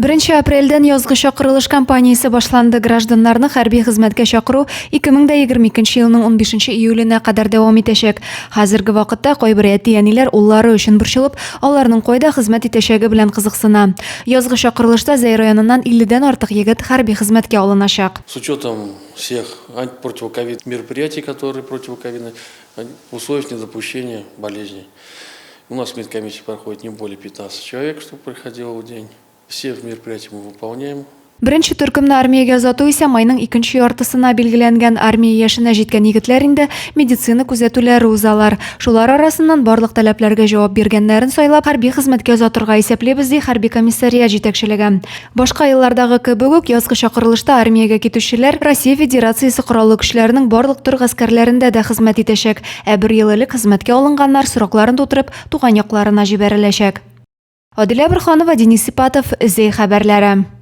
1 aprelden yazgı çakırılış kampaniyası başlandı. Gражданларны hərbi xizmətə çakırу 2022 yılının 15 iyuluna kadar devam edecek. Hazırgı vaqtda qoybir әтиәниләр уллары өчен борчылып, аларның койда хезмәт итәчәге белән кызыксына. Yazgы чакырылышта Зәй районыннан 50дән артык егет хәрби хезмәткә алыначак. С учетом всех противоковидных мероприятий, которые противоковидные, условий недопущения болезней. У нас в медкомиссии проходит не более 15 человек, чтобы приходило в день. Все мероприятия мы выполняем. Беренче төркемне армиягә озату исә майның 2нче яртысына билгеләнгән армия яшенә җиткән егетләр инде медицина күзәтүләре узалар. Шулар арасыннан барлык таләпләргә җавап биргәннәрен сайлап хәрби хезмәткә озатырга исәплебез ди хәрби комиссарият җитәкчелеге. Башка еллардагы кебек үк язгы чакырылышта армиягә китүчеләр Россия Федерациясе кораллы көчләренең барлык төр гаскәрләрендә дә хезмәт итәчәк. Ә 1 ел элек хезмәткә алынганнар срокларын тутырып туган якларына җибәреләчәк. Адилә Борханова, Денис Сипатов, Зәй хәбәрләре.